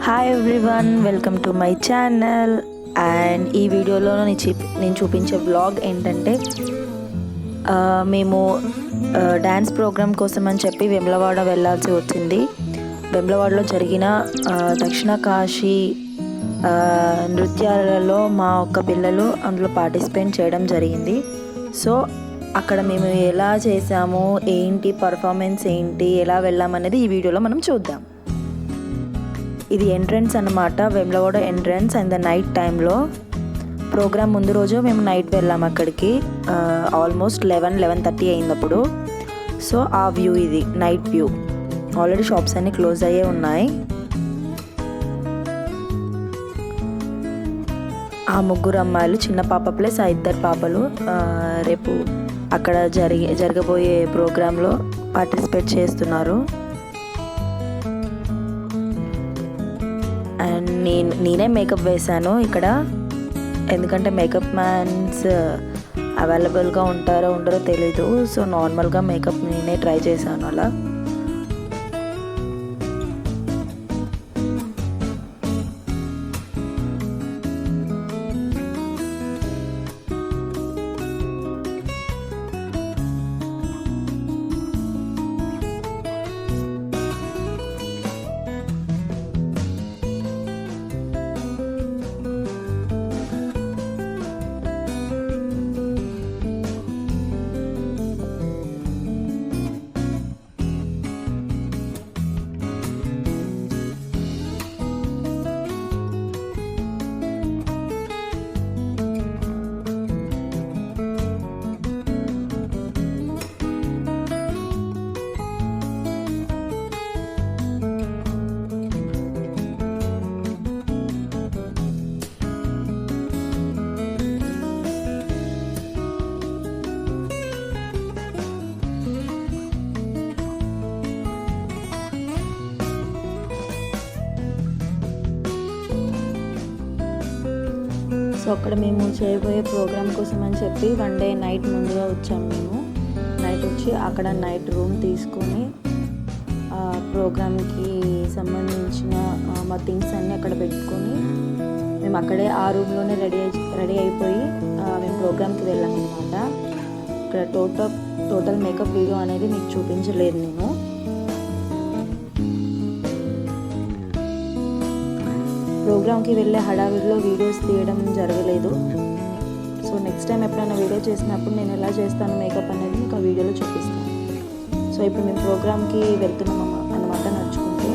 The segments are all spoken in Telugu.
Hi everyone, welcome to my channel. And ఈ వీడియోలో నేను చూపించే వ్లాగ్ ఏంటంటే మేము డ్యాన్స్ ప్రోగ్రామ్ కోసం అని చెప్పి వేములవాడ వెళ్ళాల్సి వచ్చింది. వేములవాడలో జరిగిన దక్షిణ కాశీ నృత్యాలలో మా ఒక్క పిల్లలు అందులో పార్టిసిపేట్ చేయడం జరిగింది. సో అక్కడ మేము ఎలా చేసాము, ఏంటి పర్ఫార్మెన్స్ ఏంటి, ఎలా వెళ్ళామనేది ఈ వీడియోలో మనం చూద్దాం. ఇది ఎంట్రన్స్ అన్నమాట, Vemulawada entrance. And the night టైంలో ప్రోగ్రామ్ ముందు రోజు మేము నైట్ వెళ్ళాము అక్కడికి. ఆల్మోస్ట్ 11:30 అయింది. సో ఆ వ్యూ ఇది నైట్ వ్యూ. ఆల్రెడీ షాప్స్ అన్నీ క్లోజ్ అయ్యే ఉన్నాయి. ఆ ముగ్గురు అమ్మాయిలు, చిన్న పాప ప్లస్ ఆ ఇద్దరు పాపలు రేపు అక్కడ జరగబోయే ప్రోగ్రాంలో పార్టిసిపేట్ చేస్తున్నారు. అండ్ నేనే మేకప్ వేశాను ఇక్కడ, ఎందుకంటే మేకప్ మ్యాన్స్ అవైలబుల్గా ఉంటారో ఉండరో తెలీదు. సో నార్మల్గా మేకప్ నేనే ట్రై చేశాను అలా. సో అక్కడ మేము చేయబోయే ప్రోగ్రామ్ కోసం అని చెప్పి 1 డే నైట్ ముందుగా వచ్చాము. మేము నైట్ వచ్చి అక్కడ నైట్ రూమ్ తీసుకొని ప్రోగ్రామ్కి సంబంధించిన మా థింగ్స్ అన్నీ అక్కడ పెట్టుకొని మేము అక్కడే ఆ రూమ్లోనే రెడీ అయిపోయి మేము ప్రోగ్రామ్కి వెళ్ళాము అనమాట. ఇక్కడ టోటల్ మేకప్ వీడియో అనేది మీకు చూపించలేదు నేను. ప్రోగ్రామ్కి వెళ్ళే హడావిడిలో వీడియోస్ తీయడం జరగలేదు. సో నెక్స్ట్ టైం ఎప్పుడైనా వీడియో చేసినప్పుడు నేను ఎలా చేస్తాను మేకప్ అనేది మీకు ఆ వీడియోలో చూపిస్తాను. సో ఇప్పుడు మేము ప్రోగ్రామ్కి వెళ్తున్నాం అన్నమాట నడుచుకుంటూ.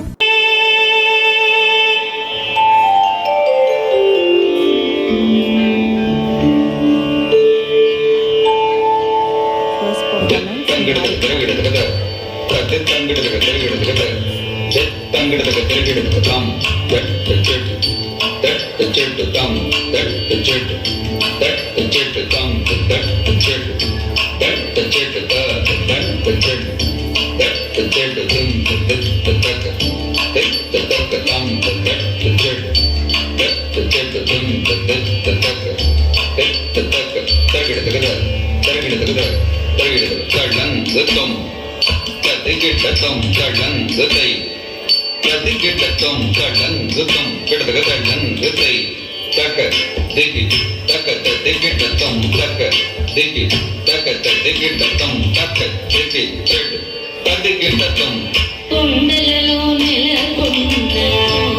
ఫస్ట్ కొండలలో నెలకొన్న ఎప్పుడైనా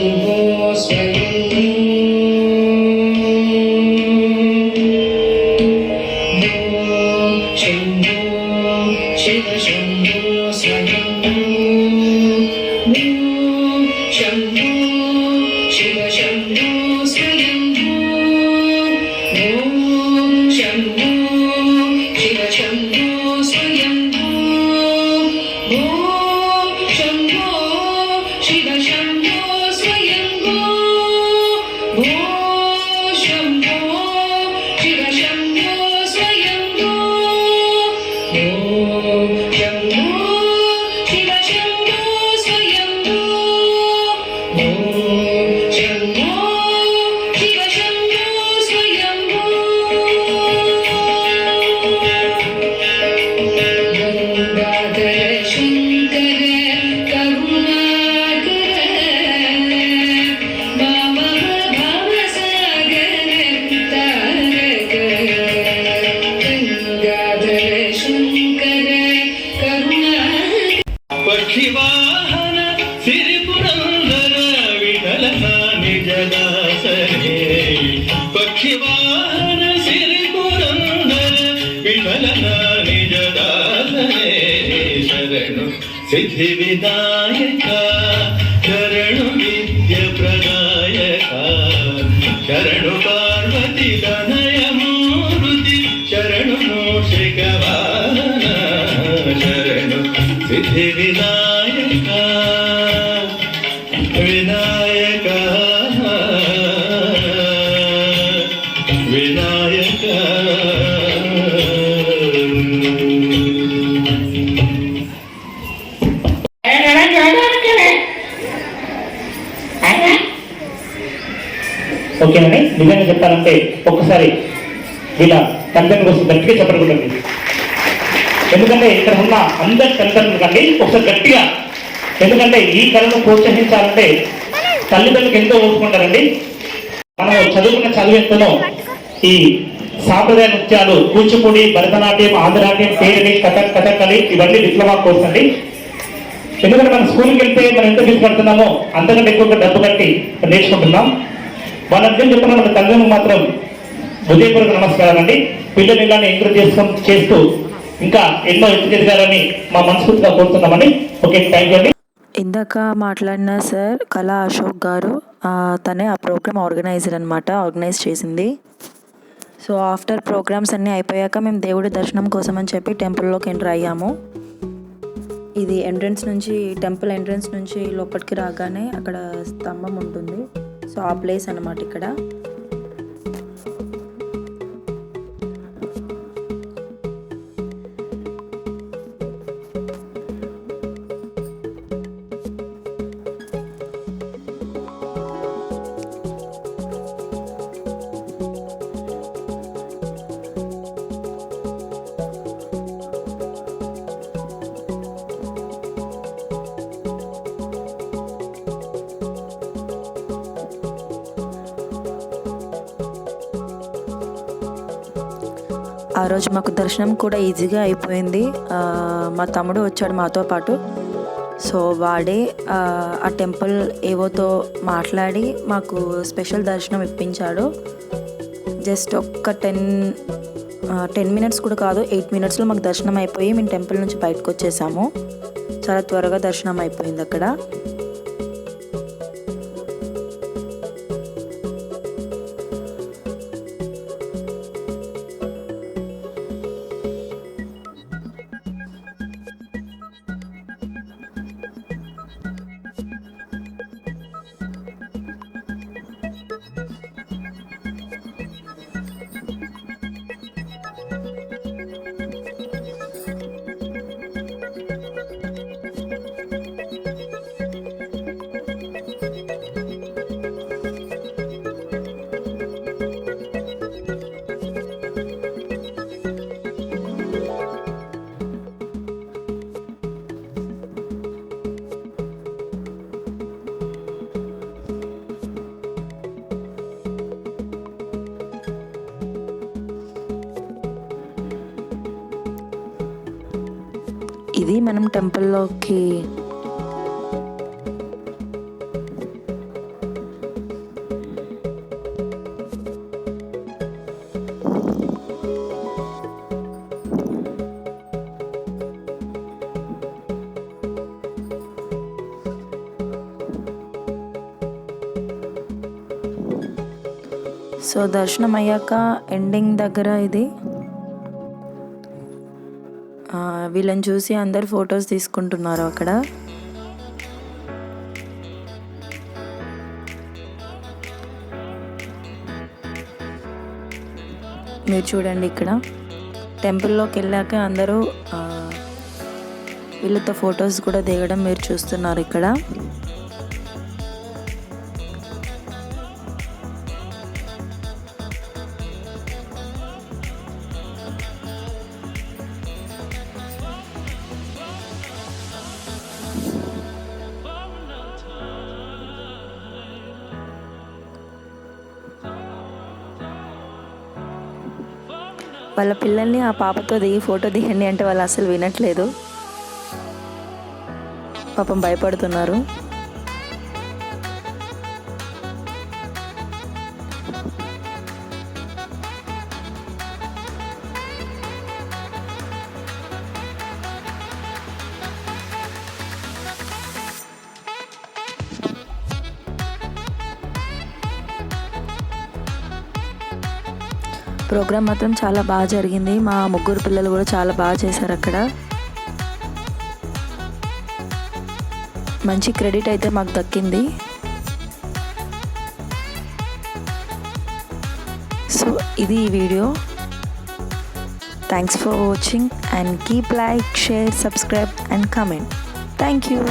शम्भो स्वयं शम्भो शिव शम्भो स्वयं शम्भो शिव शम्भो स्वयं शम्भो शिव शम्भो स्वयं शम्भो शिव शम्भो स्वयं शम्भो शिव शम्भो स्वयं शम्भो शिव शम्भो स्वयं शम्भो शिव शम्भो स्वयं गंगाधर शंकर करुणाकर भव भवसागर तारक गंगाधर शंकर करुणाकर पक्षिवाहन सिरिपुरंदर विठलना निजदासरे पक्षिवाहन सिरिपुरंदर विठलना निजदासरे शरणु सिद्धि विनायक शरणु विद्य प्रदायक शरणु पार्वती तनय मूर्ति शरणु मूषिक वाहन शरणु सिद्धि विनायक विनायक विनायक ఓకేనండి. నిజంగా చెప్పాలంటే ఒక్కసారి వీళ్ళ తల్లిదండ్రుల కోసం గట్టిగా చెప్పకూడదండి. ఎందుకంటే ఇక్కడ ఉన్న అందరి తల్లిదండ్రులు కండి ఒకసారి గట్టిగా, ఎందుకంటే ఈ కళను ప్రోత్సహించాలంటే తల్లిదండ్రులకు ఎంతో ఓపుకుంటారండి. మనం చదువుకున్న చదువు ఎంతనో ఈ సాంప్రదాయ నృత్యాలు కూచిపూడి, భరతనాట్యం, ఆంధ్రనాట్యం, పేరిణి, కథకళి ఇవన్నీ డిప్లొమా కోర్స్ అండి. ఎందుకంటే మనం స్కూల్కి వెళ్తే మనం ఎంత ఫీజు కడుతున్నామో అంతకంటే ఎక్కువ డబ్బు కట్టి నేర్చుకుంటున్నాం. వాళ్ళందరూ చెప్తున్నా మన తల్లిదండ్రులు మాత్రం హృదయపూర్వక నమస్కారాలు అండి. పిల్లలు ఇలానే ఎంకరేజ్ చేస్తూ ఇంకా ఎన్నో ఎదిగాలని మా మనస్ఫూర్తిగా కోరుతున్నామని. ఓకే, థ్యాంక్ యూ అండి. ఇందాక మాట్లాడిన సార్ కళా అశోక్ గారు, తనే ఆ ప్రోగ్రామ్ ఆర్గనైజర్ అనమాట, ఆర్గనైజ్ చేసింది. సో ఆఫ్టర్ ప్రోగ్రామ్స్ అన్నీ అయిపోయాక మేము దేవుడి దర్శనం కోసం అని చెప్పి టెంపుల్లోకి ఎంటర్ అయ్యాము. ఇది టెంపుల్ ఎంట్రన్స్ నుంచి లోపలికి రాగానే అక్కడ స్తంభం ఉంటుంది. సో ఆ ప్లేస్ అన్నమాట ఇక్కడ. ఆ రోజు మాకు దర్శనం కూడా ఈజీగా అయిపోయింది. మా తమ్ముడు వచ్చాడు మాతో పాటు. సో వాడే ఆ టెంపుల్ ఏవోతో మాట్లాడి మాకు స్పెషల్ దర్శనం ఇప్పించాడు. జస్ట్ ఒక్క 10 మినిట్స్ కూడా కాదు, 8 మినిట్స్లో మాకు దర్శనం అయిపోయి మేము టెంపుల్ నుంచి బయటకు వచ్చేసాము. చాలా త్వరగా దర్శనం అయిపోయింది అక్కడ. ఇది మనం టెంపుల్లోకి సో దర్శనం అయ్యాక ఎండింగ్ దగ్గర ఇది వీళ్ళని చూసి అందరు ఫొటోస్ తీసుకుంటున్నారు అక్కడ. మీరు చూడండి ఇక్కడ టెంపుల్లోకి వెళ్ళాక అందరూ వీళ్ళతో ఫొటోస్ కూడా దిగడం మీరు చూస్తున్నారు ఇక్కడ. వాళ్ళ పిల్లల్ని ఆ పాపతో దిగి ఫోటో దిగండి అంటే వాళ్ళు అసలు వినట్లేదు, పాపం భయపడుతున్నారు. ప్రోగ్రామ్ మాత్రం చాలా బాగా జరిగింది. మా ముగ్గురు పిల్లలు కూడా చాలా బాగా చేశారు అక్కడ. మంచి క్రెడిట్ అయితే మాకు దక్కింది. సో ఇది ఈ video. Thanks for watching and keep like, share, subscribe and comment. Thank you.